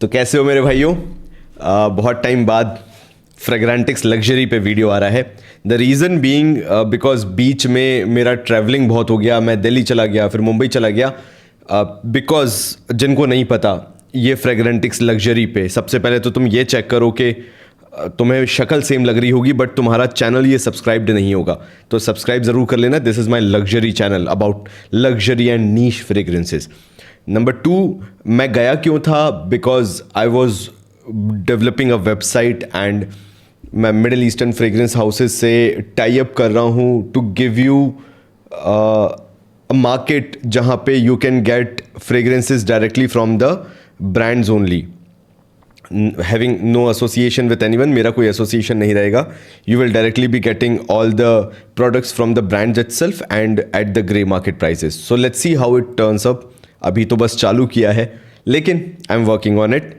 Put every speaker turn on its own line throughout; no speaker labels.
तो कैसे हो मेरे भाइयों। बहुत टाइम बाद फ्रेग्रेंटिक्स लग्जरी पे वीडियो आ रहा है। द रीज़न बीइंग बिकॉज बीच में मेरा ट्रैवलिंग बहुत हो गया, मैं दिल्ली चला गया, फिर मुंबई चला गया। बिकॉज जिनको नहीं पता, ये फ्रेग्रेंटिक्स लग्जरी पे सबसे पहले तो तुम ये चेक करो कि तुम्हें शक्ल सेम लग रही होगी बट तुम्हारा चैनल ये सब्सक्राइब्ड नहीं होगा, तो सब्सक्राइब ज़रूर कर लेना। This is my luxury channel about luxury and niche fragrances. Number 2, मैं गया क्यों था? Because I was developing a website and मैं मिडिल ईस्टर्न फ्रेग्रेंस हाउसेस से टाई अप कर रहा हूँ to give you a market जहाँ पे you can get fragrances directly from the brands only, having no association with anyone. मेरा कोई association नहीं रहेगा। You will directly be getting all the products from the brands itself and at the grey market prices. So let's see how it turns up. अभी तो बस चालू किया है, लेकिन I am working on it.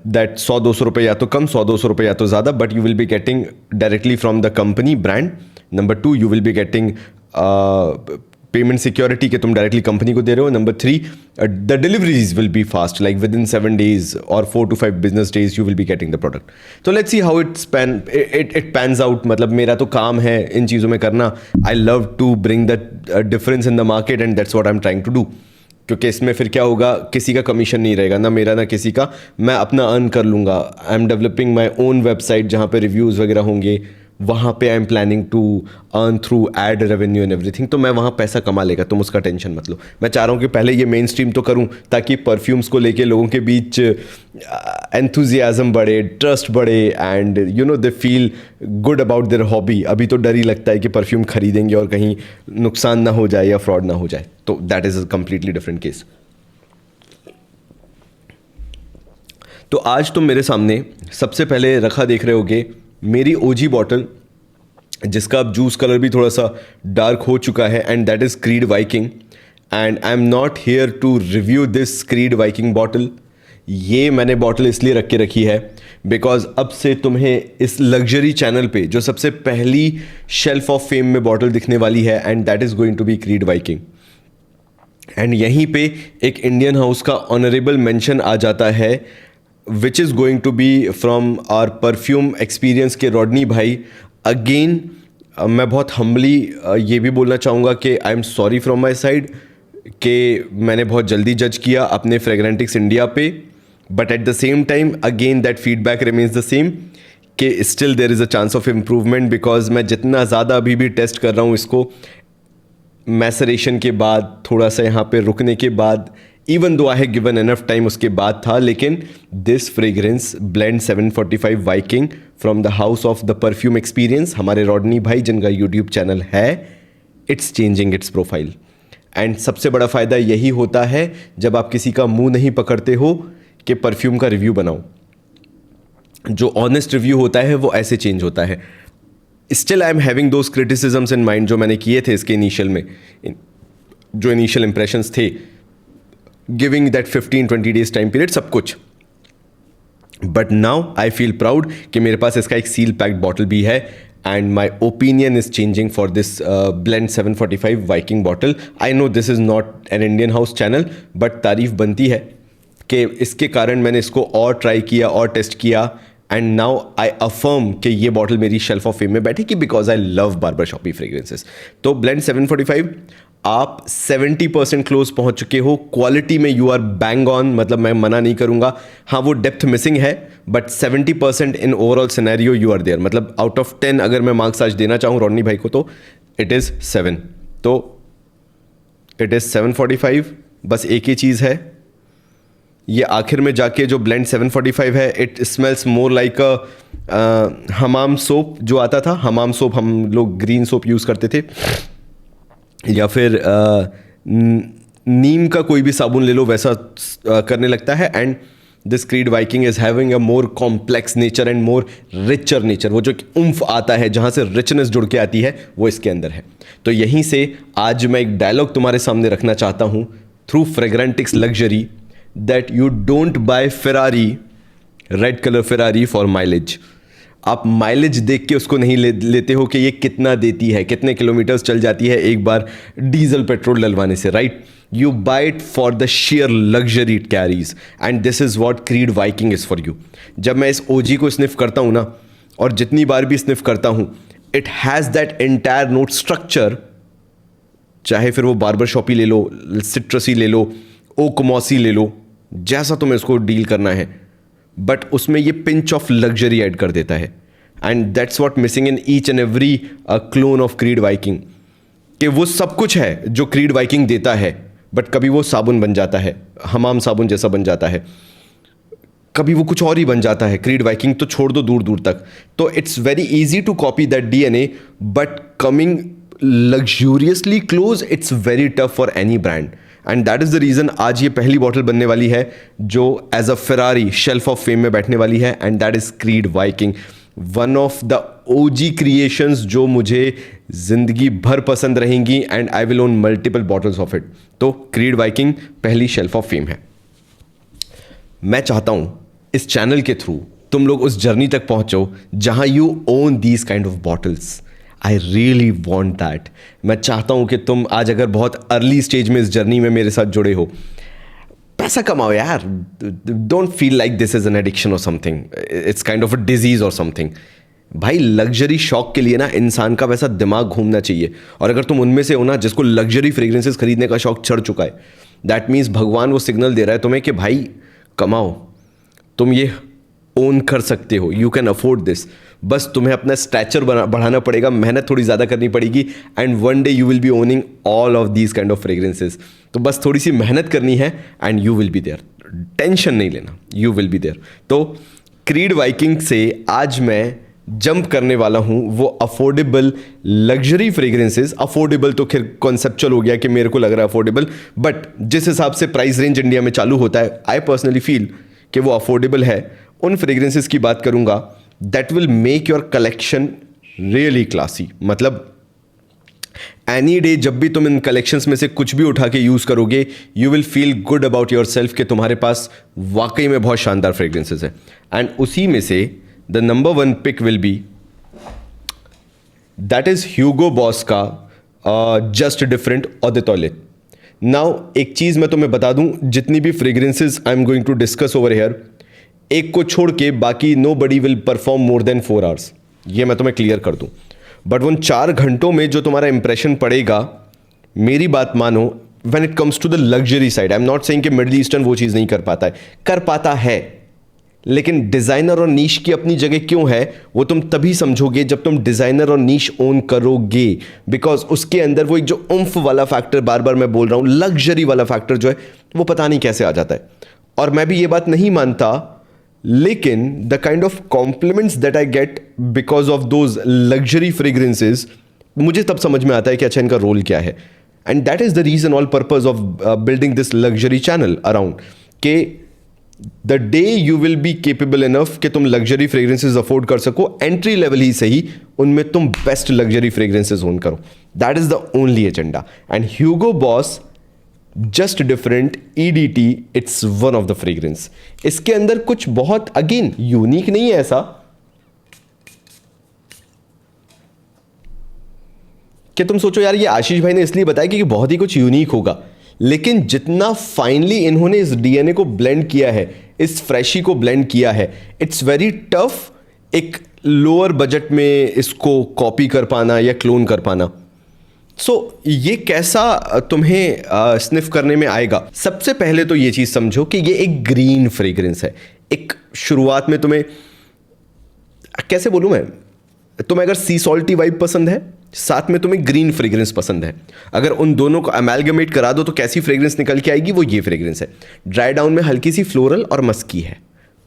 That 100-200 रुपये या तो कम, 100-200 रुपये या तो ज़्यादा, but you will be getting directly from the company brand. Number 2, you will be getting payment security के तुम डायरेक्टली कंपनी को दे रहे हो। Number 3, the deliveries will be fast, like within 7 days और 4 to 5 business days you will be getting the product. तो let's see how it pans out. मतलब मेरा तो काम है इन चीज़ों में करना। आई love to bring the difference in the market and that's what I am trying to do. क्योंकि इसमें फिर क्या होगा, किसी का कमीशन नहीं रहेगा, ना मेरा ना किसी का। मैं अपना अर्न कर लूँगा। I am developing my own website जहाँ पे रिव्यूज़ वगैरह होंगे, वहाँ पे I am planning to earn through ad revenue and everything. तो मैं वहाँ पैसा कमा लेगा, तुम उसका टेंशन मत लो। मैं चाह रहा हूँ कि पहले ये मेन स्ट्रीम तो करूँ ताकि परफ्यूम्स को लेके लोगों के बीच एंथुजियाज्म बढ़े, ट्रस्ट बढ़े and you know they feel good about their hobby. अभी तो डर ही लगता है कि परफ्यूम खरीदेंगे और कहीं नुकसान ना हो जाए या फ्रॉड ना हो जाए, तो that is a completely different case. तो आज तुम मेरे सामने सबसे पहले रखा देख रहे होगे मेरी ओजी बॉटल, जिसका अब जूस कलर भी थोड़ा सा डार्क हो चुका है, and that is Creed Viking. And I am not here to review this Creed Viking bottle. ये मैंने बॉटल इसलिए रख के रखी है बिकॉज अब से तुम्हें इस लग्जरी चैनल पे जो सबसे पहली शेल्फ ऑफ फेम में बॉटल दिखने वाली है, and that is going to be Creed Viking. And यहीं पे एक इंडियन हाउस का ऑनरेबल मेंशन आ जाता है, which is going to be from our perfume experience के रॉडनी भाई। अगेन मैं बहुत हम्बली ये भी बोलना चाहूँगा कि I am sorry from my side कि मैंने बहुत जल्दी जज किया अपने फ्रेग्रेंटिक्स इंडिया पे, but at the same time again that feedback remains the same कि still there is a chance of improvement. Because मैं जितना ज़्यादा अभी भी टेस्ट कर रहा हूँ इसको, मैसरेशन के बाद, थोड़ा सा यहाँ पे रुकने के बाद, even though I have given enough time उसके बाद था, लेकिन this fragrance blend 745 Viking from the house of the perfume experience, हमारे रॉडनी भाई जिनका यूट्यूब चैनल है, it's changing it's profile. And सबसे बड़ा फ़ायदा यही होता है जब आप किसी का मुंह नहीं पकड़ते हो कि परफ्यूम का रिव्यू बनाओ। जो ऑनेस्ट रिव्यू होता है वो ऐसे चेंज होता है। Still I am having those criticisms in mind जो मैंने किए थे इसके इनिशियल में, जो इनिशियल इंप्रेशंस थे, giving that 15-20 days time period, सब कुछ। But now I feel proud कि मेरे पास इसका एक सील पैक्ड बॉटल भी है, and my opinion is changing for this blend 745 Viking bottle. I know this is not an Indian house channel, but तारीफ बनती है कि इसके कारण मैंने इसको और ट्राई किया और टेस्ट किया, एंड नाउ आई अफर्म कि ये बॉटल मेरी शेल्फ ऑफ फेम में बैठेगी because I love barber shoppe fragrances. तो ब्लेंड 745 आप 70% क्लोज पहुंच चुके हो। क्वालिटी में यू आर बैंग ऑन, मतलब मैं मना नहीं करूंगा। हाँ, वो डेप्थ मिसिंग है, but 70% in overall scenario you are there. मतलब आउट ऑफ 10 अगर मैं मार्क्स आज देना चाहूँ रॉडनी भाई को, तो इट इज़ 7। तो इट इज़ 745। बस एक ही चीज़ है, ये आखिर में जाके जो ब्लेंड 745 है, it smells more like a Hamam soap जो आता था। हमाम सोप हम लोग ग्रीन सोप यूज़ करते थे, या फिर नीम का कोई भी साबुन ले लो, वैसा करने लगता है। And this Creed Viking is having a more complex nature and more richer nature. वो जो उम्फ आता है, जहाँ से रिचनेस जुड़ के आती है, वो इसके अंदर है। तो यहीं से आज मैं एक डायलॉग तुम्हारे सामने रखना चाहता हूँ through Fragrantics luxury, that you don't buy Ferrari, red colour Ferrari for mileage. आप माइलेज देख के उसको नहीं लेते हो कि ये कितना देती है, कितने किलोमीटर्स चल जाती है एक बार डीजल पेट्रोल डलवाने से, right? You buy it for the sheer luxury it carries, and this is what Creed Viking is for you. जब मैं इस ओजी को स्निफ करता हूँ ना, और जितनी बार भी स्निफ करता हूँ, it has that entire note structure. चाहे फिर वो बार्बर शॉपी ले लो, सिट्रसी ले लो, ओक मॉसी ले लो, जैसा तुम्हें उसको डील करना है, बट उसमें ये पिंच ऑफ लग्जरी ऐड कर देता है. And that's what missing in each and every clone of creed Viking. कि वो सब कुछ है जो क्रीड वाइकिंग देता है, बट कभी वो साबुन बन जाता है, हमाम साबुन जैसा बन जाता है, कभी वो कुछ और ही बन जाता है. क्रीड वाइकिंग तो छोड़ दो दूर दूर तक. तो it's very easy to copy that DNA, but coming luxuriously close it's very tough for any brand. And that is the reason आज ये पहली बॉटल बनने वाली है जो as a Ferrari shelf of fame में बैठने वाली है, and that is Creed Viking. One of the OG creations जो मुझे जिंदगी भर पसंद रहेंगी, and I will own multiple bottles of it. तो क्रीड वाइकिंग पहली शेल्फ ऑफ फेम है. मैं चाहता हूं इस चैनल के थ्रू तुम लोग उस जर्नी तक पहुंचो जहां you own these kind of bottles. I really want that. मैं चाहता हूं कि तुम आज अगर बहुत अर्ली स्टेज में इस जर्नी में मेरे साथ जुड़े हो, पैसा कमाओ यार. Don't feel like this is an addiction और something, it's kind of a disease और समथिंग. भाई लग्जरी शौक के लिए ना इंसान का वैसा दिमाग घूमना चाहिए. और अगर तुम उनमें से हो ना जिसको लग्जरी फ्रेग्रेंसेस खरीदने का शौक चढ़ चुका है, दैट मीन्स भगवान वो सिग्नल दे रहा है तुम्हें कि भाई कमाओ, तुम ये ओन कर सकते हो, यू कैन अफोर्ड दिस. बस तुम्हें अपना स्टैचर बढ़ाना पड़ेगा, मेहनत थोड़ी ज़्यादा करनी पड़ेगी, and one day you will be owning all of these kind of fragrances. तो बस थोड़ी सी मेहनत करनी है and you will be there. Tension नहीं लेना, यू विल बी देयर. तो क्रीड वाइकिंग से आज मैं जंप करने वाला हूं वो अफोर्डेबल लग्जरी फ्रेग्रेंसेस. अफोर्डेबल तो खैर कॉन्सेप्चुअल हो गया कि मेरे को लग रहा है अफोर्डेबल, बट जिस हिसाब से प्राइस रेंज इंडिया में चालू होता है, आई पर्सनली फील कि वो अफोर्डेबल है. उन फ्रेग्रेंसेस की बात करूंगा that will make your collection really classy. मतलब एनी डे जब भी तुम इन कलेक्शंस में से कुछ भी उठा के यूज करोगे, you will feel good about your self कि तुम्हारे पास वाकई में बहुत शानदार फ्रेग्रेंसेस है. एंड उसी में से the number one pick will be that is Hugo Boss का just different of the toilet. Now एक चीज मैं तुम्हें बता दूं, जितनी भी fragrances I am going to discuss over here, एक को छोड़ के बाकी nobody will perform more than 4 hours. ये मैं तुम्हें क्लियर कर दूं. बट उन 4 घंटों में जो तुम्हारा इंप्रेशन पड़ेगा, मेरी बात मानो, when it comes to the luxury side, I am not saying कि मिडिल ईस्टर्न वो चीज़ नहीं कर पाता है, कर पाता है, लेकिन डिज़ाइनर और नीश की अपनी जगह क्यों है वो तुम तभी समझोगे जब तुम डिज़ाइनर और नीश ओन करोगे. बिकॉज उसके अंदर वो एक जो उम्फ वाला फैक्टर, बार बार मैं बोल रहा हूँ, लग्जरी वाला फैक्टर जो है वो पता नहीं कैसे आ जाता है. और मैं भी ये बात नहीं मानता, लेकिन the kind of compliments that I get because of those luxury fragrances, मुझे तब समझ में आता है कि अच्छा इनका रोल क्या है. And that is the reason, all purpose of building this luxury channel around, के the day you will be capable enough कि तुम लग्जरी फ्रेग्रेंसेज अफोर्ड कर सको, एंट्री लेवल ही सही, उनमें तुम बेस्ट लग्जरी फ्रेग्रेंसेज ओन करो. That is the only agenda. And Hugo Boss just different EDT, it's one of the fragrance. इसके अंदर कुछ बहुत अगेन यूनिक नहीं है ऐसा कि तुम सोचो यार ये आशीष भाई ने इसलिए बताया कि बहुत ही कुछ यूनिक होगा, लेकिन जितना फाइनली इन्होंने इस डीएनए को ब्लेंड किया है, इस फ्रेशी को ब्लेंड किया है, इट्स वेरी टफ एक लोअर बजट में इसको कॉपी कर पाना या क्लोन कर पाना. सो ये कैसा तुम्हें स्निफ करने में आएगा. सबसे पहले तो ये चीज़ समझो कि ये एक ग्रीन फ्रेग्रेंस है. एक शुरुआत में तुम्हें कैसे बोलूँ मैं, तुम्हें अगर सी सॉल्टी वाइब पसंद है, साथ में तुम्हें ग्रीन फ्रेग्रेंस पसंद है, अगर उन दोनों को अमेलगमेट करा दो तो कैसी फ्रेग्रेंस निकल के आएगी, वो ये फ्रेग्रेंस है. ड्राई डाउन में हल्की सी फ्लोरल और मस्की है,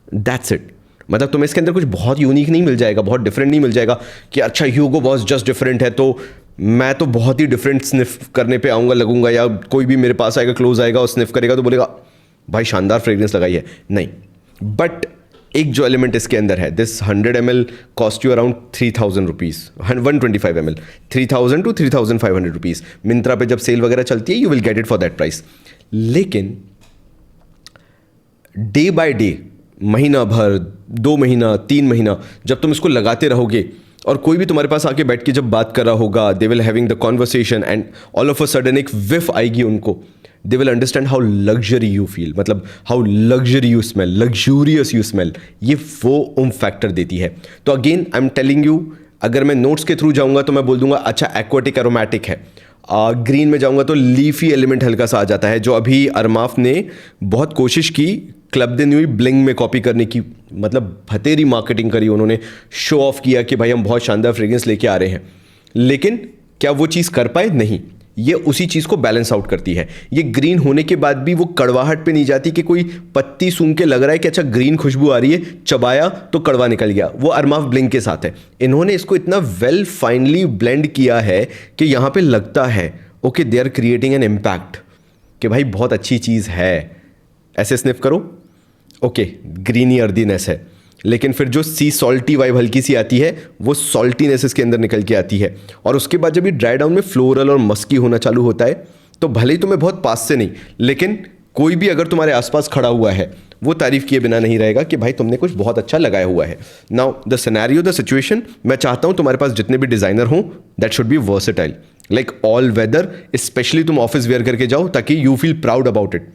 दैट्स इट. मतलब तुम्हें इसके अंदर कुछ बहुत यूनिक नहीं मिल जाएगा, बहुत डिफरेंट नहीं मिल जाएगा कि अच्छा ह्यूगो बॉस जस्ट डिफरेंट है तो मैं तो बहुत ही डिफरेंट स्निफ करने पे आऊँगा, लगूंगा, या कोई भी मेरे पास आएगा, क्लोज आएगा और स्निफ करेगा तो बोलेगा भाई शानदार फ्रेग्रेंस लगाई है. नहीं, बट एक जो एलिमेंट इसके अंदर है, this 100 ml cost you around 3000 rupees, 125 ml 3000 to 3500 rupees. Myntra पे जब सेल वगैरह चलती है you will get it for that price. लेकिन डे बाय डे, महीना भर, 2 महीना 3 महीना जब तुम इसको लगाते रहोगे और कोई भी तुम्हारे पास आके बैठ के जब बात कर रहा होगा, they will having the conversation and all of a sudden एक विफ आएगी उनको, they will understand how luxury you feel, मतलब how luxury you smell, luxurious you smell. ये वो फैक्टर देती है। तो again I am telling you, अगर मैं नोट्स के थ्रू जाऊंगा तो मैं बोल दूंगा अच्छा एक्वाटिक एरोमेटिक है। ग्रीन में जाऊंगा तो लीफी एलिमेंट हल्का सा आ जाता है, जो अभी अरमाफ ने बहुत कोशिश की क्लब दे न्यू ब्लिंग में कॉपी करने की, मतलब भतेरी मार्केटिंग करी उन्होंने, शो ऑफ किया कि भाई हम बहुत शानदार फ्रेग्रेंस लेके आ रहे हैं, लेकिन क्या वो चीज़ कर पाए? नहीं। ये उसी चीज़ को बैलेंस आउट करती है। ये ग्रीन होने के बाद भी वो कड़वाहट पे नहीं जाती कि कोई पत्ती सूंघ के लग रहा है कि अच्छा ग्रीन खुशबू आ रही है, चबाया तो कड़वा निकल गया। वो अरमाफ ब्लिंग के साथ है। इन्होंने इसको इतना वेल फाइनली ब्लेंड किया है कि यहाँ पे लगता है okay they are creating an impact, कि भाई बहुत अच्छी चीज़ है। ऐसे स्निफ करो, ओके ग्रीनी अर्दीनेस है, लेकिन फिर जो सी सॉल्टी वाइब हल्की सी आती है वो सॉल्टीनेस इसके अंदर निकल के आती है। और उसके बाद जब ये ड्राई डाउन में फ्लोरल और मस्की होना चालू होता है तो भले ही तुम्हें बहुत पास से नहीं, लेकिन कोई भी अगर तुम्हारे आसपास खड़ा हुआ है वो तारीफ किए बिना नहीं रहेगा कि भाई तुमने कुछ बहुत अच्छा लगाया हुआ है। Now the scenario, the situation, मैं चाहता हूँ तुम्हारे पास जितने भी डिज़ाइनर हों that should be versatile, like all weather. Specially तुम ऑफिस वेयर करके जाओ ताकि you feel proud about it.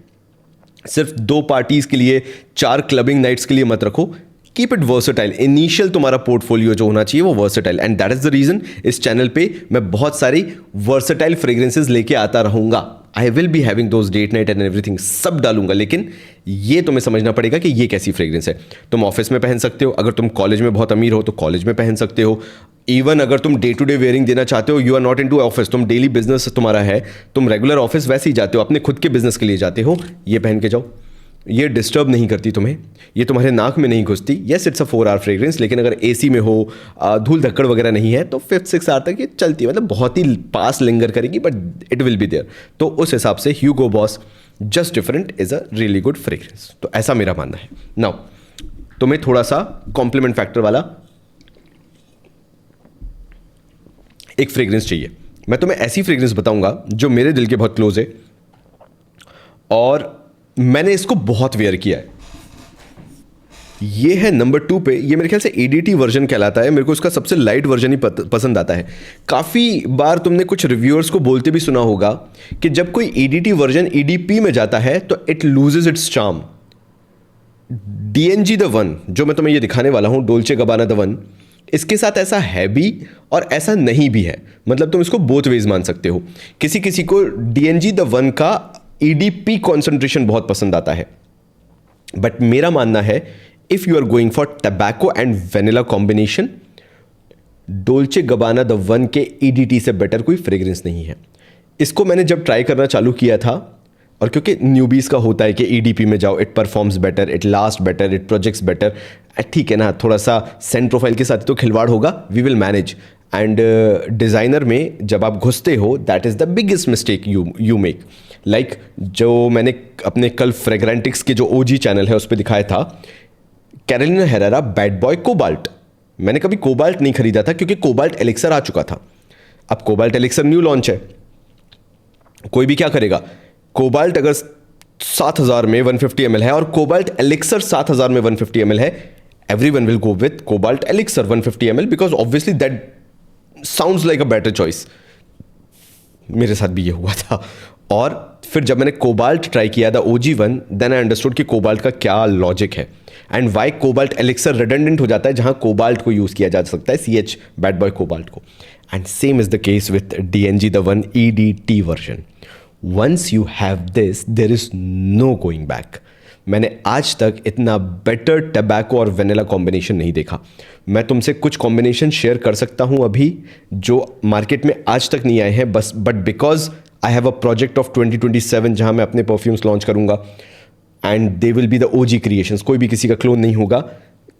सिर्फ 2 पार्टीज के लिए, 4 क्लबिंग नाइट्स के लिए मत रखो। Keep it versatile. इनिशियल तुम्हारा पोर्टफोलियो जो होना चाहिए वो versatile, and that is the reason इस चैनल पे मैं बहुत सारी वर्सेटाइल फ्रेग्रेंसेज लेके आता रहूंगा। I will be having those date night and everything, सब डालूंगा, लेकिन ये तुम्हें समझना पड़ेगा कि ये कैसी फ्रेग्रेंस है। तुम ऑफिस में पहन सकते हो, अगर तुम कॉलेज में बहुत अमीर हो तो कॉलेज में पहन सकते हो। इवन अगर तुम डे टू डे वेयरिंग देना चाहते हो, you are not in to office, तुम डेली बिजनेस तुम्हारा है, तुम रेगुलर ऑफिस वैसे ही जाते हो, अपने खुद के बिजनेस के लिए जाते हो, ये पहन के जाओ। ये डिस्टर्ब नहीं करती तुम्हें, ये तुम्हारे नाक में नहीं घुसती। Yes it's a 4 hour fragrance, लेकिन अगर एसी में हो, धूल धक्कड़ वगैरह नहीं है तो 5-6 आवर तक ये चलती है, मतलब बहुत ही पास लिंगर करेगी, but it will be there. तो उस हिसाब से Hugo Boss just different is a really good fragrance. तो ऐसा मेरा मानना है। नाउ तुम्हें थोड़ा सा कॉम्प्लीमेंट फैक्टर वाला एक फ्रेग्रेंस चाहिए। मैं तुम्हें ऐसी फ्रेग्रेंस बताऊंगा जो मेरे दिल के बहुत क्लोज है और मैंने इसको बहुत वेयर किया है। ये है नंबर 2 पे। ये मेरे ख्याल से ADT वर्जन कहलाता है। मेरे को इसका सबसे लाइट वर्जन ही पसंद आता है। काफ़ी बार तुमने कुछ रिव्यूअर्स को बोलते भी सुना होगा कि जब कोई ADT वर्जन EDP में जाता है तो it loses it's charm. DNG the one जो मैं तुम्हें ये दिखाने वाला हूँ, डोल्चे गबाना द वन, इसके साथ ऐसा है भी और ऐसा नहीं भी है। मतलब तुम इसको बोथ वेज मान सकते हो। किसी किसी को DNG द वन का EDP कॉन्सेंट्रेशन बहुत पसंद आता है, बट मेरा मानना है if you are going for tobacco and vanilla combination, Dolce Gabbana the one के EDT से बेटर कोई फ्रेग्रेंस नहीं है। इसको मैंने जब ट्राई करना चालू किया था, और क्योंकि न्यूबीज का होता है कि EDP में जाओ, it performs better, it last better, it projects better, ठीक है ना, थोड़ा सा सेंट प्रोफाइल के साथ तो खिलवाड़ होगा, we will manage. And designer में जब आप घुसते हो that is the biggest mistake you make. Like जो मैंने अपने कल फ्रेग्रेंटिक्स के जो OG चैनल है उस पर दिखाया था, Carolina Herrera bad boy cobalt. मैंने कभी कोबाल्ट नहीं खरीदा था क्योंकि कोबाल्ट एलिक्सर आ चुका था। अब कोबाल्ट एलिक्सर न्यू लॉन्च है, कोई भी क्या करेगा। कोबाल्ट अगर 7000 में 150 ml है और कोबाल्ट एलिक्सर 7000 में 150 ml है, everyone will go with cobalt elixir 150 ml because obviously that sounds like a better choice। मेरे साथ भी ये हुआ था। और फिर जब मैंने कोबाल्ट ट्राई किया था OG1, देन आई अंडरस्टूड कि कोबाल्ट का क्या लॉजिक है and why cobalt elixir redundant हो जाता है जहां कोबाल्ट को यूज किया जा सकता है, CH बैड बॉय कोबाल्ट को। And same is the case with DNG the one EDT version. Once you have this there is no going back. मैंने आज तक इतना बेटर टबैको और वेनिला कॉम्बिनेशन नहीं देखा। मैं तुमसे कुछ कॉम्बिनेशन शेयर कर सकता हूं अभी जो मार्केट में आज तक नहीं आए हैं, बस but because I have a project of 2027 जहां मैं अपने परफ्यूम्स लॉन्च करूंगा and they will be the OG creations, कोई भी किसी का क्लोन नहीं होगा,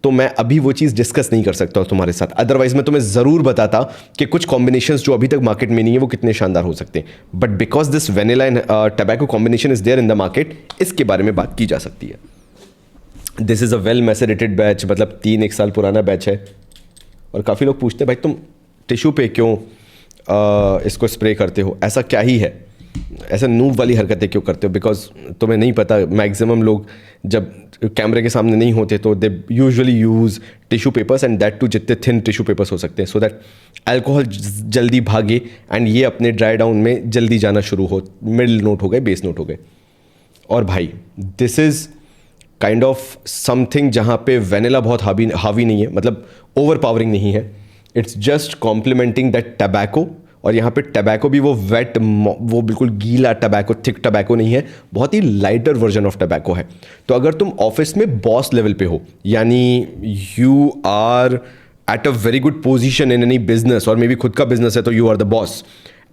तो मैं अभी वो चीज़ डिस्कस नहीं कर सकता तुम्हारे साथ। अदरवाइज मैं तुम्हें ज़रूर बताता कि कुछ कॉम्बिनेशंस जो अभी तक मार्केट में नहीं है वो कितने शानदार हो सकते हैं, but because this vanilla and tobacco combination is there in the market, इसके बारे में बात की जा सकती है। This is a well macerated batch, मतलब 3-1 साल पुराना बैच है। और काफ़ी लोग पूछते हैं भाई तुम टिश्यू पे क्यों इसको स्प्रे करते हो, ऐसा क्या ही है। ऐसा नूब वाली हरकतें क्यों करते हो? बिकॉज तुम्हें नहीं पता, मैक्सिमम लोग जब कैमरे के सामने नहीं होते तो they usually use tissue papers, and that too जितने थिन टिश्यू पेपर्स हो सकते हैं, सो दैट अल्कोहल जल्दी भागे एंड ये अपने ड्राई डाउन में जल्दी जाना शुरू हो। मिडिल नोट हो गए, बेस नोट हो गए। और भाई this is kind of something जहाँ पे वेनिला बहुत हावी नहीं है, मतलब ओवर पावरिंग नहीं है। It's just complementing that tobacco. और यहाँ पे टबैको भी वो वो बिल्कुल गीला टबैको, थिक टबैको नहीं है, बहुत ही लाइटर वर्जन ऑफ टबैको है। तो अगर तुम ऑफिस में बॉस लेवल पे हो, यानी you are at a very good position in any business, और मे बी खुद का बिजनेस है तो यू आर द बॉस,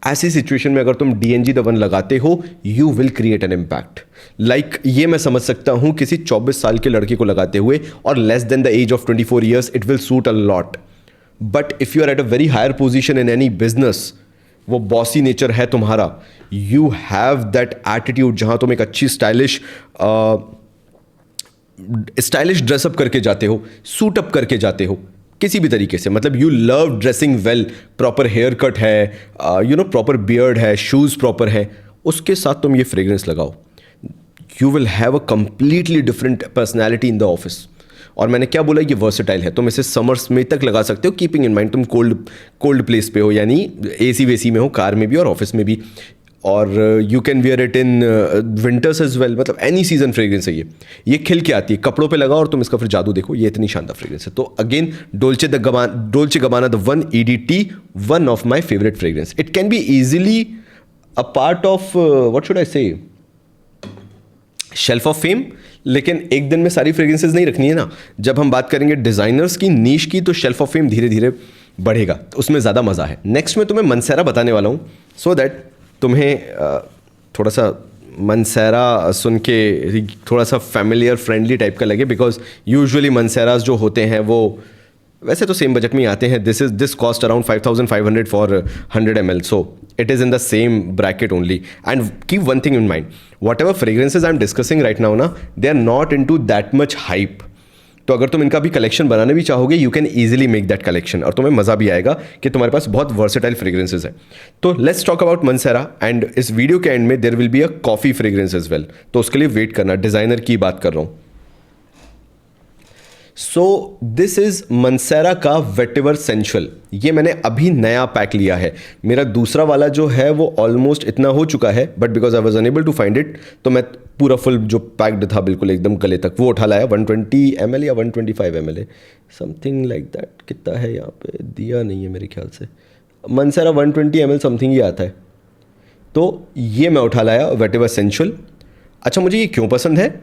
ऐसी सिचुएशन में अगर तुम DNG द वन लगाते हो, you will create an impact. Like ये मैं समझ सकता हूँ किसी 24 साल के लड़के को लगाते हुए, और less than the age of 24 years, it will suit a lot. But if you are at a very higher position in any business, वो बॉसी नेचर है तुम्हारा, यू हैव दैट एटीट्यूड जहां तुम एक अच्छी स्टाइलिश ड्रेसअप करके जाते हो, सूट अप करके जाते हो किसी भी तरीके से, मतलब you love dressing well, proper hair cut है, प्रॉपर बियर्ड है, शूज़ प्रॉपर है, उसके साथ तुम ये फ्रेग्रेंस लगाओ, you will have a completely different personality in the office. और मैंने क्या बोला, ये वर्सेटाइल है, तुम इसे समर्स में तक लगा सकते हो, कीपिंग इन माइंड तुम कोल्ड प्लेस पे हो, यानी AC वेसी में हो, कार में भी और ऑफिस में भी, और you can wear it in winters as well, मतलब एनी सीजन फ्रेग्रेंस है ये खिल के आती है, कपड़ों पे लगाओ और तुम इसका फिर जादू देखो, ये इतनी शानदार फ्रेग्रेंस है। तो again Dolce Gabbana the one EDT, one of my favourite fragrance. It can be easily a part of what should I say shelf of fame, लेकिन एक दिन में सारी फ्रेग्रेंसेज नहीं रखनी है ना। जब हम बात करेंगे डिज़ाइनर्स की नीश की, तो शेल्फ ऑफ फेम धीरे धीरे बढ़ेगा, तो उसमें ज़्यादा मज़ा है। नेक्स्ट मैं तुम्हें मनसेरा बताने वाला हूँ, सो दैट तुम्हें थोड़ा सा मनसेरा सुन के थोड़ा सा फैमिलियर फ्रेंडली टाइप का लगे, बिकॉज यूजुअली मनसेराज जो होते हैं वो वैसे तो सेम बजट में ही आते हैं। This cost around 5,500 for 100 ml, so it is in the same bracket only. And keep one thing in mind, whatever fragrances I'm discussing right now na, they are not into that much hype. तो अगर तुम इनका भी collection बनाने भी चाहोगे, you can easily make that collection, और तुम्हें मज़ा भी आएगा कि तुम्हारे पास बहुत वर्सेटाइल फ्रेग्रेंसेज है। तो let's talk about Mancera, and इस वीडियो के एंड में there will be a coffee fragrance as well, तो उसके लिए वेट करना, डिज़ाइनर की बात कर रहा हूँ। सो दिस इज मनसेरा का वेटिवर सेंशुअल, ये मैंने अभी नया पैक लिया है। मेरा दूसरा वाला जो है वो ऑलमोस्ट इतना हो चुका है, but because I was unable to find it, तो मैं पूरा फुल जो पैक्ड था बिल्कुल एकदम गले तक, वो उठा लाया। 120 ml या 125 ml है, समथिंग लाइक दैट। कितना है यहाँ पे दिया नहीं है मेरे ख्याल से, मनसेरा 120 ml समथिंग ही आता है। तो ये मैं उठा लाया वेटिवर सेंशुअल। अच्छा, मुझे ये क्यों पसंद है?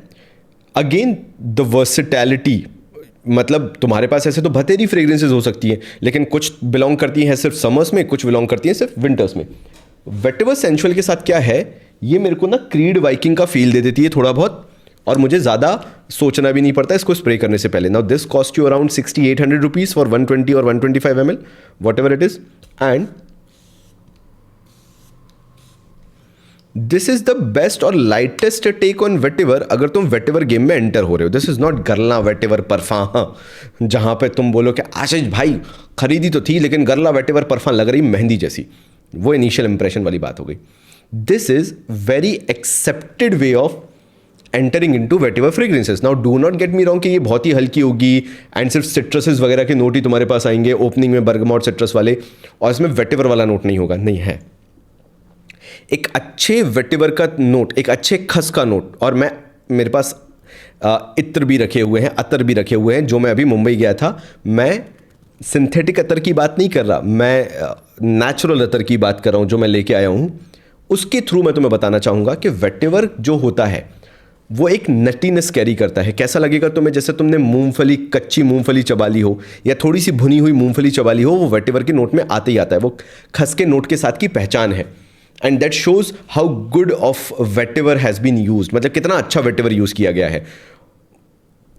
अगेन द वर्सिटैलिटी, मतलब तुम्हारे पास ऐसे तो बथेरी फ्रेग्रेंसेज हो सकती हैं, लेकिन कुछ बिलोंग करती हैं सिर्फ समर्स में, कुछ बिलोंग करती हैं सिर्फ विंटर्स में। वेटिवर सेंशुअल के साथ क्या है, ये मेरे को ना क्रीड वाइकिंग का फील दे देती है थोड़ा बहुत, और मुझे ज़्यादा सोचना भी नहीं पड़ता इसको स्प्रे करने से पहले। Now this cost you around 6,800 rupees for 120 और 125 ml, what ever it is, and this is the best और लाइटेस्ट टेक ऑन वेटिवर अगर तुम वेटिवर गेम में एंटर हो रहे हो। दिस इज नॉट गरला वेटिवर परफा, जहां पे तुम बोलो कि आशीष भाई खरीदी तो थी लेकिन गरला वेटिवर परफा लग रही मेहंदी जैसी, वो इनिशियल इंप्रेशन वाली बात हो गई। This is very accepted way of entering into vetiver fragrances. Now do not get me wrong कि ये बहुत ही हल्की होगी एंड सिर्फ सिट्रसेस वगैरह के नोट ही तुम्हारे पास आएंगे ओपनिंग में, बर्गमॉट सिट्रस वाले, और इसमें वेटिवर वाला नोट नहीं होगा, नहीं है। एक अच्छे वेटिवर का नोट, एक अच्छे खस का नोट, और मेरे पास इत्र भी रखे हुए हैं, अतर भी रखे हुए हैं। जो मैं अभी मुंबई गया था, मैं सिंथेटिक अतर की बात नहीं कर रहा, मैं नेचुरल अतर की बात कर रहा हूँ जो मैं लेके आया हूँ। उसके थ्रू मैं तुम्हें बताना चाहूँगा कि वेटिवर जो होता है वो एक नटीनेस कैरी करता है। कैसा लगेगा तुम्हें, जैसे तुमने मूंगफली, कच्ची मूंगफली चबा ली हो या थोड़ी सी भुनी हुई मूंगफली चबा ली हो, वो वेटिवर के नोट में आते ही आता है। वो खस के नोट के साथ की पहचान है, and that shows how good of vetiver has been use, मतलब कितना अच्छा वेटिवर यूज़ किया गया है।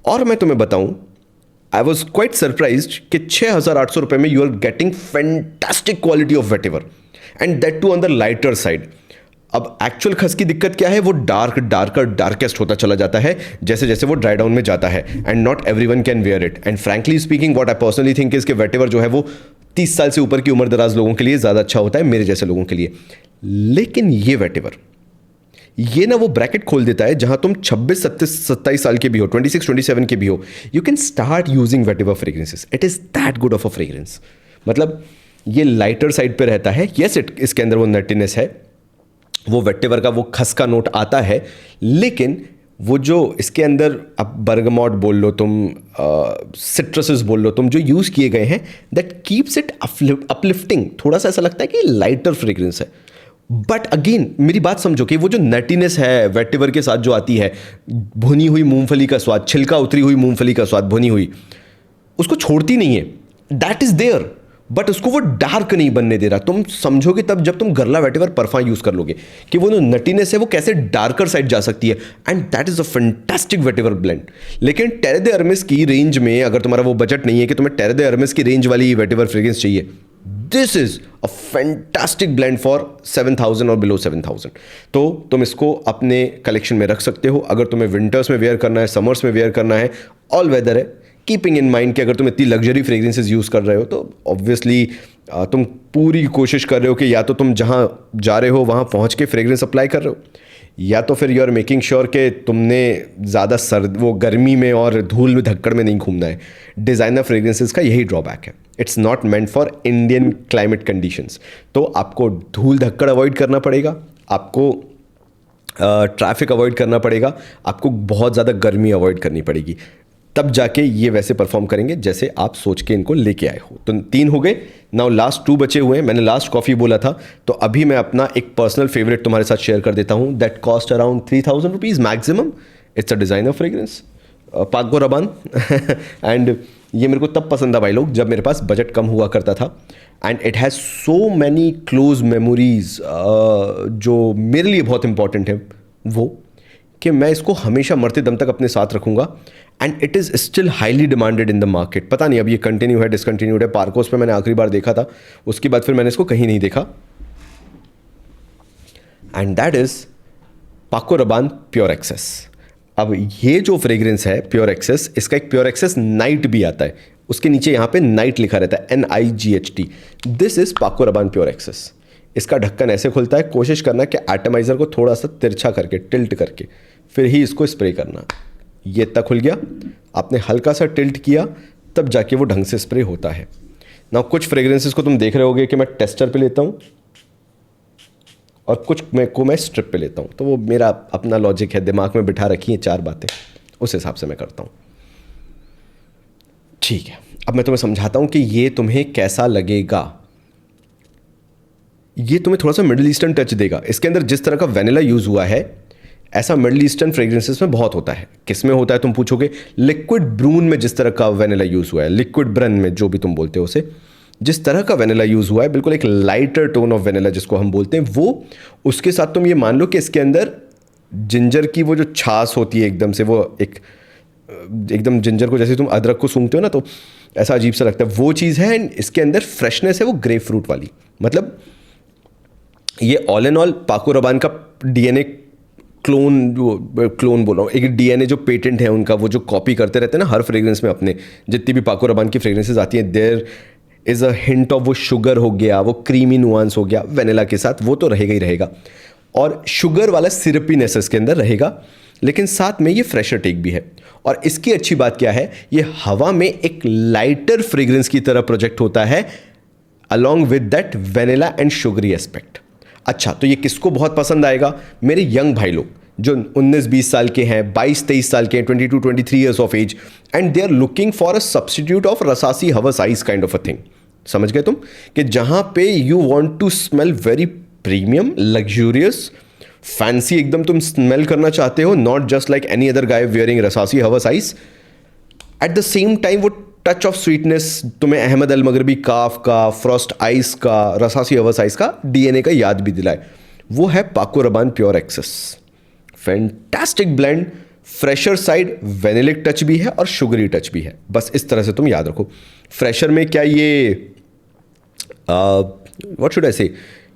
और मैं तुम्हें बताऊं, आई वॉज क्वाइट सरप्राइज्ड कि 6,800 रुपये में you are getting fantastic quality of vetiver, and that too on the lighter side. अब एक्चुअल खस की दिक्कत क्या है, वो डार्केस्ट होता चला जाता है जैसे जैसे वो ड्राई डाउन में जाता है, and not everyone can wear it. And frankly speaking, what I personally think is कि वेटिवर जो है वो 30 साल से ऊपर की उम्र दराज लोगों के लिए ज़्यादा अच्छा होता है, मेरे जैसे लोगों के लिए। लेकिन ये वेटिवर, ये ना वो ब्रैकेट खोल देता है जहां तुम 26 27 साल के भी हो, 26 27 के भी हो, you can start using vetiver fragrances. It is that good of a fragrance. मतलब ये लाइटर साइड पे रहता है. यस, इसके अंदर वो नटीनेस है, वो वेटिवर का वो खस का नोट आता है, लेकिन वो जो इसके अंदर अब बर्गमॉट बोल लो तुम, सिट्रसेस बोल लो तुम, जो यूज़ किए गए हैं, दैट कीप्स इट अपलिफ्टिंग. थोड़ा सा ऐसा लगता है कि लाइटर फ्रेग्रेंस है. बट अगेन मेरी बात समझो कि वो जो नटीनेस है वेटिवर के साथ जो आती है, भुनी हुई मूंगफली का स्वाद, छिलका उतरी हुई मूंगफली का स्वाद, भुनी हुई, उसको छोड़ती नहीं है. दैट इज देयर, बट उसको वो डार्क नहीं बनने दे रहा. तुम समझोगे तब जब तुम गरला वेटिवर परफ्यूम यूज कर लोगे कि वो जो नटीनेस है वो कैसे डार्कर साइड जा सकती है. And that is a fantastic vetiver blend. लेकिन टेरे दे अर्मिस की रेंज में अगर तुम्हारा वो बजट नहीं है कि तुम्हें टेरे दे अर्मिस की रेंज वाली वेटिवर फ्रेग्रेंस चाहिए, this is a fantastic blend for 7,000 और बिलो 7,000. तो तुम इसको अपने कलेक्शन में रख सकते हो. अगर तुम्हें विंटर्स में वेयर करना है, समर्स में वेयर करना है, ऑल वेदर है. कीपिंग इन माइंड कि अगर तुम इतनी लग्जरी फ्रेग्रेंसेस यूज़ कर रहे हो तो ऑब्वियसली तुम पूरी कोशिश कर रहे हो कि या तो तुम जहाँ जा रहे हो वहाँ पहुँच के फ्रेग्रेंस अप्लाई कर रहे हो, या तो फिर यू आर मेकिंग श्योर कि तुमने ज़्यादा सर्द वो गर्मी में और धूल में धक्कड़ में नहीं घूमना है. डिज़ाइनर फ्रेग्रेंसेस का यही ड्रॉबैक है, it's not meant for Indian climate conditions. तो आपको धूल धक्कड़ अवॉइड करना पड़ेगा, आपको ट्रैफिक अवॉइड करना पड़ेगा, आपको बहुत ज़्यादा गर्मी अवॉइड करनी पड़ेगी. तब जाके ये वैसे परफॉर्म करेंगे जैसे आप सोच के इनको लेके आए हो. तो 3 हो गए. नाउ लास्ट 2 बचे हुए हैं. मैंने लास्ट कॉफ़ी बोला था, तो अभी मैं अपना एक पर्सनल फेवरेट तुम्हारे साथ शेयर कर देता हूँ. That cost around 3,000 rupees maximum. It's a designer fragrance, पाको रबान. एंड ये मेरे को तब पसंद था भाई लोग जब मेरे पास बजट कम हुआ करता था. And it has so many close memories जो मेरे लिए बहुत इंपॉर्टेंट है, वो कि मैं इसको हमेशा मरते दम तक अपने साथ रखूंगा. And it is still highly demanded in the market. पता नहीं अब ये कंटिन्यू है, डिसकंटिन्यूड है. पार्कोस पे मैंने आखिरी बार देखा था, उसके बाद फिर मैंने इसको कहीं नहीं देखा. एंड दैट इज पाको रबान प्योर एक्सेस. अब ये जो फ्रेग्रेंस है प्योर एक्सेस, इसका एक प्योर एक्सेस नाइट भी आता है, उसके नीचे यहाँ पे नाइट लिखा रहता है, NIGHT. दिस इज पाको रबान प्योर एक्सेस. इसका ढक्कन ऐसे खुलता है. कोशिश करना कि एटमाइजर को थोड़ा सा तिरछा करके, टिल्ट करके, फिर ही इसको स्प्रे करना. ये इतना खुल गया, आपने हल्का सा टिल्ट किया, तब जाके वो ढंग से स्प्रे होता है. ना कुछ फ्रेग्रेंसेस को तुम देख रहे होगे कि मैं टेस्टर पे लेता हूँ और कुछ मैं स्ट्रिप पे लेता हूँ. तो वो मेरा अपना लॉजिक है, दिमाग में बिठा रखी है 4 बातें, उस हिसाब से मैं करता हूँ. ठीक है, अब मैं तुम्हें समझाता हूँ कि ये तुम्हें कैसा लगेगा. ये तुम्हें थोड़ा सा मिडिल ईस्टर्न टच देगा. इसके अंदर जिस तरह का वेनिला यूज़ हुआ है, ऐसा मिडिल ईस्टर्न फ्रेग्रेंसेस में बहुत होता है. किस में होता है तुम पूछोगे? लिक्विड ब्रून में जिस तरह का वेनिला यूज़ हुआ है, लिक्विड ब्रन में, जो भी तुम बोलते हो उसे, जिस तरह का वेनिला यूज़ हुआ है, बिल्कुल एक लाइटर टोन ऑफ वेनिला जिसको हम बोलते हैं, वो उसके साथ तुम ये मान लो कि इसके अंदर जिंजर की वो जो छाछ होती है एकदम से, वो एकदम जिंजर को जैसे तुम अदरक को सूंघते हो ना, तो ऐसा अजीब सा लगता है, वो चीज़ है. एंड इसके अंदर फ्रेशनेस है वो ग्रेप फ्रूट वाली. मतलब ये ऑल एंड ऑल पाको रबान का DNA क्लोन बोल रहा हूँ, एक DNA जो पेटेंट है उनका, वो जो कॉपी करते रहते हैं ना हर फ्रेग्रेंस में अपने, जितनी भी पाको रबान की फ्रेग्रेंसेस आती हैं, there is a hint of वो शुगर हो गया, वो क्रीमी नुआंस हो गया वेनिला के साथ, वो तो रहेगा ही रहेगा. और शुगर वाला सिरपीनेस इसके अंदर रहेगा, लेकिन साथ में ये फ्रेशर टेक भी है. और इसकी अच्छी बात क्या है, ये हवा में एक लाइटर फ्रेग्रेंस की तरह प्रोजेक्ट होता है along with that vanilla and sugary aspect. अच्छा, तो ये किसको बहुत पसंद आएगा? मेरे यंग भाई लोग जो 19-20 साल के हैं, 22-23 साल के हैं, 22-23 years of age, and they are looking for a substitute of Rasasi Hawas Ice kind of a thing. समझ गए तुम? कि जहां पे you want to smell very premium, luxurious, fancy, एकदम तुम स्मेल करना चाहते हो, not just like any other guy wearing Rasasi Hawas Ice. At the same time वो टच ऑफ स्वीटनेस तुम्हें अहमद अल मगरबी काफ का, फ्रॉस्ट आइस का, रसासी हवस आइस का DNA का याद भी दिलाए. वो है Paco Rabanne pure XS. Fantastic blend, fresher side vanillic touch भी है और शुगरी टच भी है. बस इस तरह से तुम याद रखो. फ्रेशर में क्या ये व्हाट शुड आई से,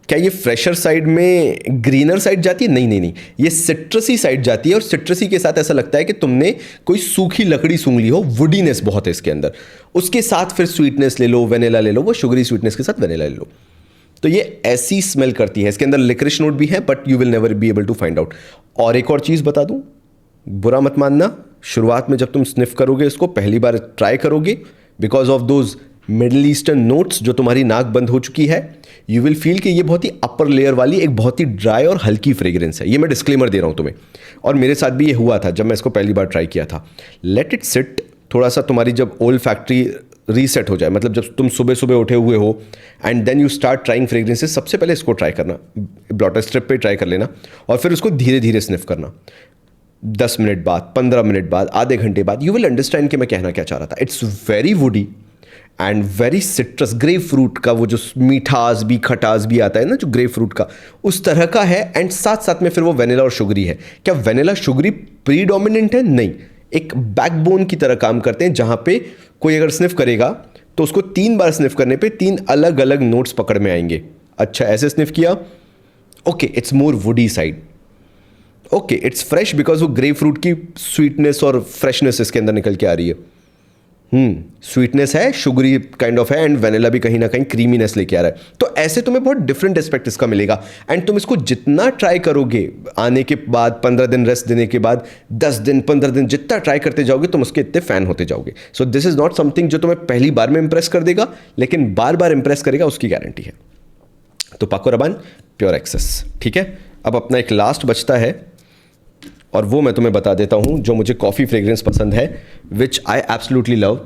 क्या ये फ्रेशर साइड में ग्रीनर साइड जाती है? नहीं, ये सिट्रसी साइड जाती है. और सिट्रसी के साथ ऐसा लगता है कि तुमने कोई सूखी लकड़ी सूंघ ली हो, वुडीनेस बहुत है इसके अंदर. उसके साथ फिर स्वीटनेस ले लो, वेनिला ले लो, वो शुगरी स्वीटनेस के साथ वेनिला ले लो. तो ये ऐसी स्मेल करती है, इसके अंदर लिक्रिश नोट भी है but you will never be able to find out. और एक और चीज़ बता दूं, बुरा मत मानना, शुरुआत में जब तुम स्निफ करोगे इसको, पहली बार ट्राई करोगे, because of those middle eastern notes जो तुम्हारी नाक बंद हो चुकी है, यू विल फील कि ये बहुत ही अपर लेयर वाली एक बहुत ही ड्राई और हल्की फ्रेग्रेंस है। ये मैं डिस्क्लेमर दे रहा हूँ तुम्हें, और मेरे साथ भी ये हुआ था जब मैं इसको पहली बार ट्राई किया था। लेट इट सिट थोड़ा सा, तुम्हारी जब ओल्ड फैक्ट्री रीसेट हो जाए, मतलब जब तुम सुबह सुबह उठे हुए हो and then you start trying fragrances, सबसे पहले इसको ट्राई करना, ब्लॉटर स्ट्रिप पे ट्राई कर लेना, और फिर उसको धीरे धीरे स्निफ करना। 10 मिनट बाद, 15 मिनट बाद, आधे घंटे बाद यू विल अंडरस्टैंड कि मैं कहना क्या चाह रहा था। It's very woody and very citrus, grep fruit का वो जो मीठास भी खटास भी आता है ना, जो ग्रेप फ्रूट का, उस तरह का है। एंड साथ साथ में फिर वो वेनिला और शुगरी है। क्या वेनिला शुगरी प्रीडोमिनेंट है? नहीं, एक बैकबोन की तरह काम करते हैं, जहां पे कोई अगर स्निफ करेगा तो उसको 3 बार स्निफ करने पे 3 अलग अलग नोट्स पकड़ में आएंगे। अच्छा, ऐसे स्निफ किया, okay it's more woody side, okay it's fresh, because वो ग्रेप फ्रूट की स्वीटनेस और फ्रेशनेस इसके अंदर निकल के आ रही है। स्वीटनेस है, शुगरी काइंड ऑफ है, एंड वेनिला भी कहीं ना कहीं क्रीमीनेस लेके आ रहा है। तो ऐसे तुम्हें बहुत डिफरेंट एस्पेक्ट इसका मिलेगा। एंड तुम इसको जितना ट्राई करोगे, आने के बाद 15 दिन रेस्ट देने के बाद, 10 दिन 15 दिन जितना ट्राई करते जाओगे, तुम उसके इतने फैन होते जाओगे। So this is not something जो तुम्हें पहली बार में इंप्रेस कर देगा, लेकिन बार बार इंप्रेस करेगा, उसकी गारंटी है। तो पाको रबान प्योर एक्सेस, ठीक है। अब अपना एक लास्ट बचता है, और वो मैं तुम्हें बता देता हूं, जो मुझे कॉफी फ्रेग्रेंस पसंद है, which I absolutely love.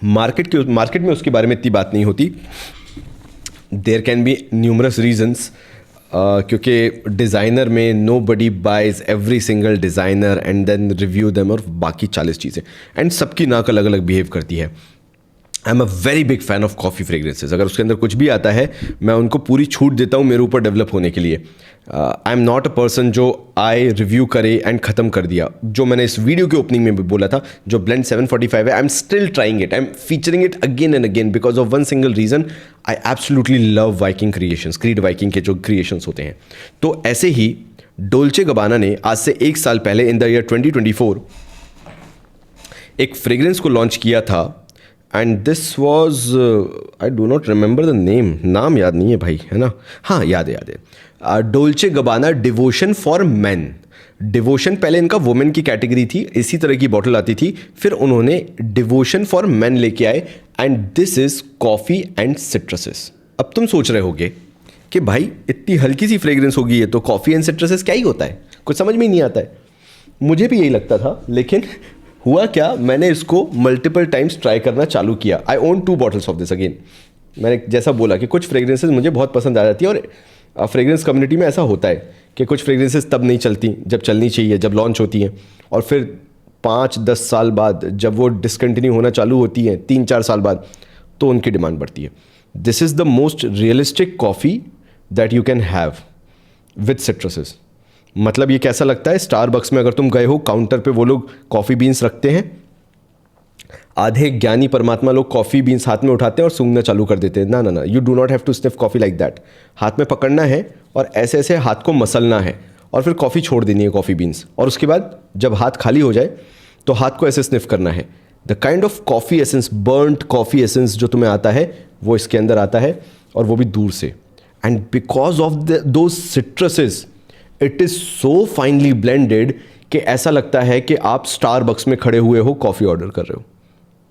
Market में उसके बारे में इतनी बात नहीं होती, there can be numerous reasons, क्योंकि डिज़ाइनर में nobody buys every single designer and then review them, और बाकी 40 चीज़ें, एंड सबकी नाक अलग अलग बिहेव करती है। I am a very big fan of coffee fragrances. अगर उसके अंदर कुछ भी आता है, मैं उनको पूरी छूट देता हूँ मेरे ऊपर डेवलप होने के लिए। आई एम नॉट अ पर्सन जो आए रिव्यू करे एंड ख़त्म कर दिया। जो मैंने इस वीडियो के ओपनिंग में भी बोला था, जो ब्लेंड 745 है, I am still trying it, I am featuring it again and again, because of one single reason, I absolutely love Viking creations, creed Viking के जो क्रिएशंस होते हैं। तो ऐसे ही डोल्चे गबाना ने आज से 1 साल पहले इन द ईयर 2024 एक फ्रेग्रेंस को लॉन्च किया था, and this was, I do not remember the name, नाम याद नहीं है भाई, है ना, हाँ याद है, डोल्चे Gabbana devotion for man. Devotion पहले इनका वुमेन की कैटेगरी थी, इसी तरह की बॉटल आती थी, फिर उन्होंने डिवोशन फॉर मैन लेके आए, and this is coffee and citruses. अब तुम सोच रहे होगे कि भाई इतनी हल्की सी फ्रेग्रेंस होगी ये, तो कॉफ़ी एंड सिट्रसेस क्या ही होता है, कुछ समझ में ही नहीं आता है। मुझे भी यही लगता था, लेकिन हुआ क्या, मैंने इसको मल्टीपल टाइम्स ट्राई करना चालू किया। I own 2 bottles of this again. मैंने जैसा बोला कि कुछ फ्रेग्रेंसेस मुझे बहुत पसंद आ जाती है, और फ्रेग्रेंस कम्युनिटी में ऐसा होता है कि कुछ फ्रेग्रेंसेस तब नहीं चलती जब चलनी चाहिए, जब लॉन्च होती हैं, और फिर 5-10 साल बाद जब वो डिसकंटिन्यू होना चालू होती हैं, 3-4 साल बाद, तो उनकी डिमांड बढ़ती है। This is the most realistic coffee that you can have with citruses. मतलब ये कैसा लगता है, स्टारबक्स में अगर तुम गए हो, काउंटर पे वो लोग कॉफ़ी बीन्स रखते हैं, आधे ज्ञानी परमात्मा लोग कॉफ़ी बीन्स हाथ में उठाते हैं और सूंघना चालू कर देते हैं। ना ना ना, you do not have to sniff coffee like that. हाथ में पकड़ना है और ऐसे ऐसे हाथ को मसलना है, और फिर कॉफ़ी छोड़ देनी है, कॉफ़ी बीन्स, और उसके बाद जब हाथ खाली हो जाए तो हाथ को ऐसे स्निफ करना है। The kind of coffee essence, burned coffee essence जो तुम्हें आता है, वो इसके अंदर आता है, और वो भी दूर से। And because of those citruses, it is so finely blended कि ऐसा लगता है कि आप स्टारबक्स में खड़े हुए हो, कॉफ़ी ऑर्डर कर रहे हो।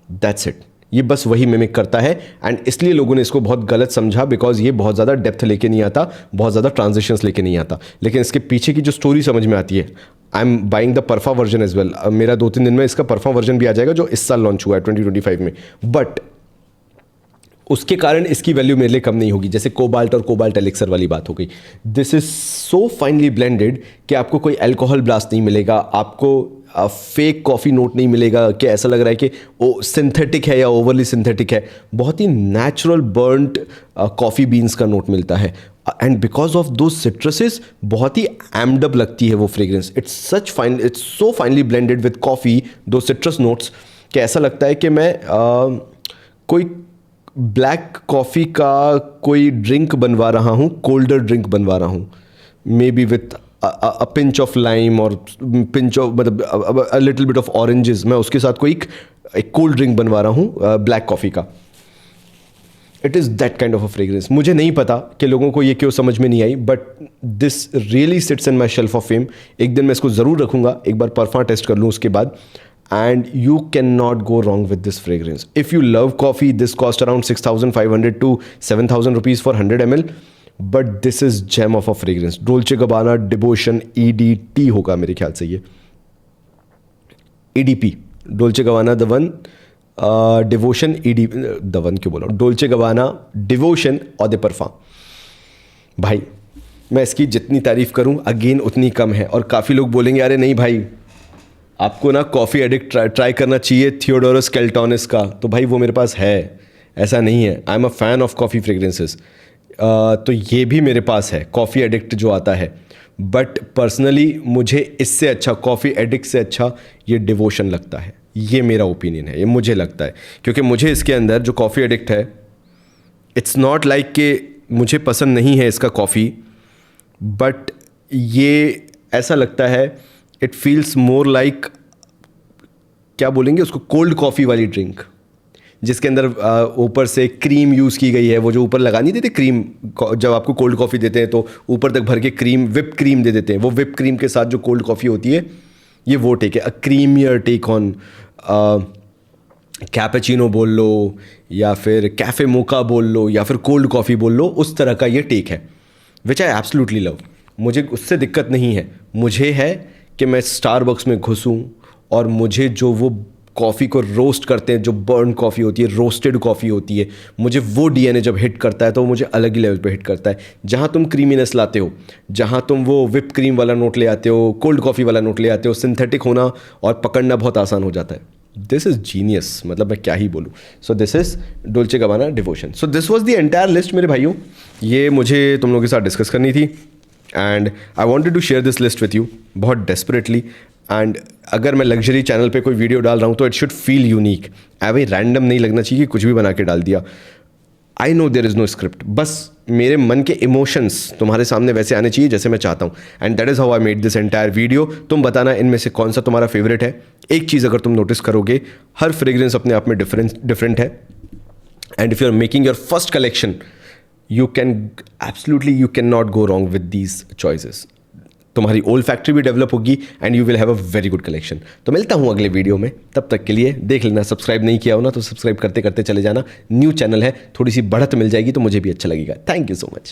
That's it. ये बस वही मिमिक करता है, एंड इसलिए लोगों ने इसको बहुत गलत समझा, बिकॉज ये बहुत ज़्यादा डेप्थ लेके नहीं आता, बहुत ज़्यादा ट्रांजिशंस लेके नहीं आता। लेकिन इसके पीछे की जो स्टोरी समझ में आती है। I am buying the parfum version as well. मेरा 2-3 दिन में इसका परफा वर्जन भी आ जाएगा, जो इस साल लॉन्च हुआ है 2025 में। बट उसके कारण इसकी वैल्यू मेरे लिए कम नहीं होगी, जैसे कोबाल्ट और कोबाल्ट एलिक्सर वाली बात हो गई। This is so finely blended कि आपको कोई अल्कोहल ब्लास्ट नहीं मिलेगा, आपको फेक कॉफ़ी नोट नहीं मिलेगा कि ऐसा लग रहा है कि वो सिंथेटिक है या ओवरली सिंथेटिक है। बहुत ही नेचुरल बर्न्ड कॉफ़ी बीन्स का नोट मिलता है, एंड बिकॉज ऑफ दो सिट्रसेस बहुत ही एम्ड अप लगती है वो fragrance. It's so finely blended with coffee, दो सिट्रस नोट्स, कि ऐसा लगता है कि मैं कोई ब्लैक कॉफ़ी का कोई ड्रिंक बनवा रहा हूँ, कोल्डर ड्रिंक बनवा रहा हूँ, may be with a pinch of lime और पिंच ऑफ, मतलब a little bit of oranges. मैं उसके साथ कोई एक कोल्ड ड्रिंक बनवा रहा हूँ ब्लैक कॉफ़ी का, it is that kind of a fragrance. मुझे नहीं पता कि लोगों को ये क्यों समझ में नहीं आई, but this really sits in my shelf of fame. एक दिन मैं इसको ज़रूर रखूँगा, एक बार परफा टेस्ट कर लूँ उसके बाद. And you cannot go wrong with this fragrance. If you love coffee, this cost around 6,500 to 7,000 rupees for 100 ml. But this is gem of a fragrance. Dolce Gabbana Devotion EDT होगा मेरे ख्याल से ये. EDP. Dolce Gabbana the one. Devotion EDP. The one क्यों बोला? Dolce Gabbana Devotion और the Parfum. भाई मैं इसकी जितनी तारीफ़ करूँ अगेन उतनी कम है. और काफ़ी लोग बोलेंगे अरे नहीं भाई, आपको ना कॉफ़ी एडिक्ट ट्राई करना चाहिए थियोडोरस केल्टोनिस का. तो भाई वो मेरे पास है, ऐसा नहीं है. I am a fan of coffee fragrances. तो ये भी मेरे पास है, कॉफ़ी एडिक्ट जो आता है. बट पर्सनली मुझे इससे अच्छा, कॉफ़ी एडिक्ट से अच्छा ये डिवोशन लगता है. ये मेरा ओपिनियन है, ये मुझे लगता है. क्योंकि मुझे इसके अंदर जो कॉफ़ी एडिक्ट है, इट्स नॉट लाइक कि मुझे पसंद नहीं है इसका कॉफ़ी, बट ये ऐसा लगता है, इट फील्स मोर लाइक, क्या बोलेंगे उसको, कोल्ड कॉफ़ी वाली ड्रिंक जिसके अंदर ऊपर से क्रीम यूज़ की गई है. वो जो ऊपर लगा नहीं देते क्रीम, जब आपको कोल्ड कॉफ़ी देते हैं तो ऊपर तक भर के क्रीम, विप क्रीम दे देते हैं. वो विप क्रीम के साथ जो कोल्ड कॉफ़ी होती है, ये वो टेक है. अ क्रीमियर टेक ऑन कैपेचिनो बोल लो, या फिर कैफ़े मोका बोल लो, या फिर कोल्ड कॉफ़ी बोल लो, उस तरह का ये टेक है. Which I absolutely love. मुझे उससे दिक्कत नहीं है. मुझे है कि मैं स्टारबक्स में घुसूँ और मुझे जो वो कॉफ़ी को रोस्ट करते हैं, जो बर्न कॉफ़ी होती है, रोस्टेड कॉफ़ी होती है, मुझे वो डीएनए जब हिट करता है तो मुझे अलग ही लेवल पे हिट करता है. जहाँ तुम क्रीमीनेस लाते हो, जहाँ तुम वो विप क्रीम वाला नोट ले आते हो, कोल्ड कॉफ़ी वाला नोट ले आते हो, सिंथेटिक होना और पकड़ना बहुत आसान हो जाता है. दिस इज़ जीनियस, मतलब मैं क्या ही बोलूँ. So this is Dolce Gabbana Devotion. So this was the entire list मेरे भाइयों. ये मुझे तुम लोगों के साथ डिस्कस करनी थी and I wanted to share this list with you बहुत डेस्परेटली. एंड अगर मैं लग्जरी चैनल पे कोई वीडियो डाल रहा हूँ तो इट शुड फील यूनिक. एवे रैंडम नहीं लगना चाहिए कि कुछ भी बना के डाल दिया. I know there is no script. बस मेरे मन के इमोशंस तुम्हारे सामने वैसे आने चाहिए जैसे मैं चाहता हूँ. And that is how I made this entire video. तुम बताना इनमें से कौन सा तुम्हारा फेवरेट है. एक चीज़ अगर तुम नोटिस करोगे, हर फ्रेग्रेंस अपने आप में डिफरेंट है. And if you are making your first collection, you can not go wrong with these choices. तुम्हारी ओल्ड फैक्ट्री भी डेवलप होगी and you will have a very good collection. तो मिलता हूँ अगले वीडियो में. तब तक के लिए देख लेना, सब्सक्राइब नहीं किया हो ना तो सब्सक्राइब करते करते चले जाना. न्यू चैनल है, थोड़ी सी बढ़त मिल जाएगी तो मुझे भी अच्छा लगेगा. Thank you so much.